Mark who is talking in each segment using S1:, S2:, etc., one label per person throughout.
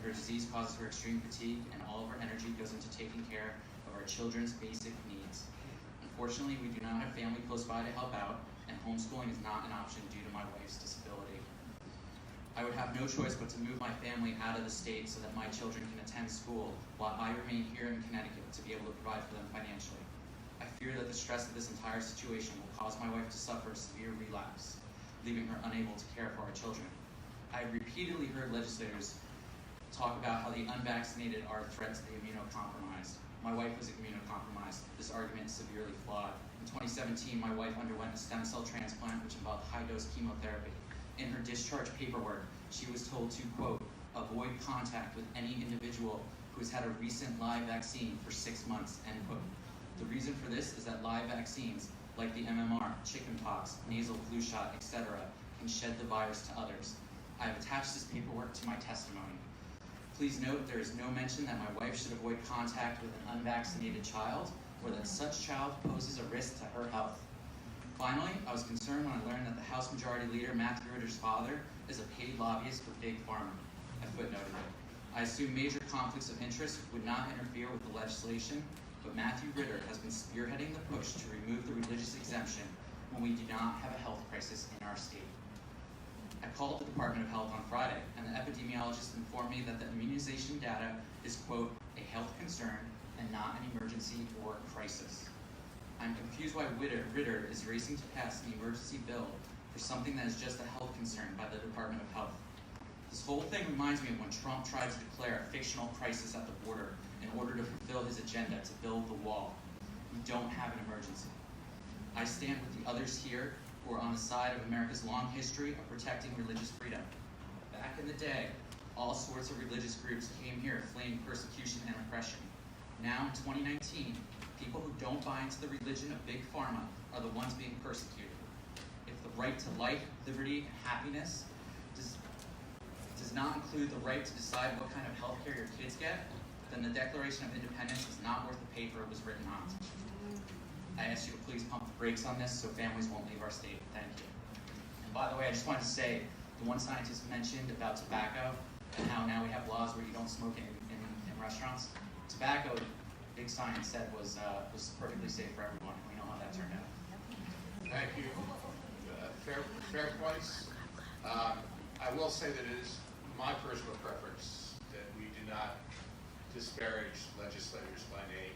S1: Her disease causes her extreme fatigue, and all of her energy goes into taking care of our children's basic needs. Unfortunately, we do not have family close by to help out, and homeschooling is not an option due to my wife's disability. I would have no choice but to move my family out of the state so that my children can attend school, while I remain here in Connecticut to be able to provide for them financially. I fear that the stress of this entire situation will cause my wife to suffer a severe relapse, leaving her unable to care for our children. I have repeatedly heard legislators talk about how the unvaccinated are a threat to the immunocompromised. My wife was immunocompromised. This argument is severely flawed. In 2017, my wife underwent a stem cell transplant which involved high-dose chemotherapy. In her discharge paperwork, she was told to, quote, avoid contact with any individual who has had a recent live vaccine for 6 months, end quote. The reason for this is that live vaccines, like the MMR, chickenpox, nasal flu shot, etc., can shed the virus to others. I have attached this paperwork to my testimony. Please note there is no mention that my wife should avoid contact with an unvaccinated child, or that such child poses a risk to her health. Finally, I was concerned when I learned that the House Majority Leader, Matthew Ritter's father, is a paid lobbyist for Big Pharma. I footnoted it. I assume major conflicts of interest would not interfere with the legislation, but Matthew Ritter has been spearheading the push to remove the religious exemption when we do not have a health crisis in our state. I called the Department of Health on Friday, and the epidemiologist informed me that the immunization data is, quote, a health concern and not an emergency or crisis. I'm confused why Ritter is racing to pass an emergency bill for something that is just a health concern by the Department of Health. This whole thing reminds me of when Trump tried to declare a fictional crisis at the border in order to fulfill his agenda to build the wall. We don't have an emergency. I stand with the others here who are on the side of America's long history of protecting religious freedom. Back in the day, all sorts of religious groups came here fleeing persecution and oppression. Now in 2019, people who don't buy into the religion of Big Pharma are the ones being persecuted. If the right to life, liberty, and happiness does not include the right to decide what kind of health care your kids get, then the Declaration of Independence is not worth the paper it was written on. I ask you to please pump the brakes on this so families won't leave our state. Thank you. And by the way, I just wanted to say, the one scientist mentioned about tobacco and how now we have laws where you don't smoke in restaurants. Tobacco, big science said, was perfectly safe for everyone. We know how that turned out.
S2: Thank you. Fair points. I will say that it is my personal preference that we do not disparage legislators by name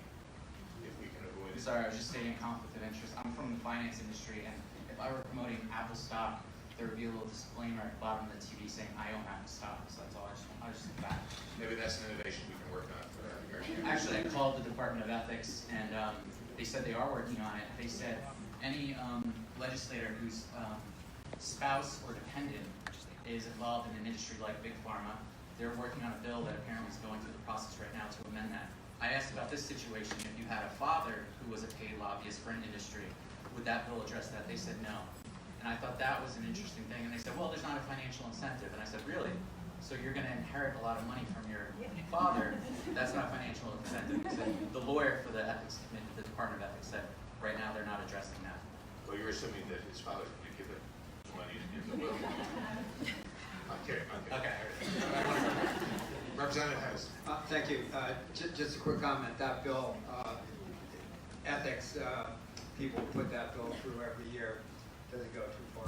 S2: if we can avoid it.
S1: Sorry, I was just stating conflict of interest. I'm from the finance industry, and if I were promoting Apple stock, there would be a little disclaimer at the bottom of the TV saying, I own Apple stock. So that's all. I just think that.
S2: Maybe that's an innovation we can work on for that.
S1: Actually, I called the Department of Ethics, and they said they are working on it. They said any legislator whose spouse or dependent is involved in an industry like Big Pharma, they're working on a bill that apparently is going through the process right now to amend that. I asked about this situation, if you had a father who was a paid lobbyist for an industry, would that bill address that? They said no. And I thought that was an interesting thing. And they said, well, there's not a financial incentive. And I said, really? So you're going to inherit a lot of money from your father? That's not a financial incentive. So the lawyer for the ethics committee, the Department of Ethics, said right now they're not addressing that.
S2: Well, you're assuming that his father would give him money to give the will. Okay. Representative Harris.
S3: Thank you. Just a quick comment. That bill, ethics, people put that bill through every year. Doesn't go too far.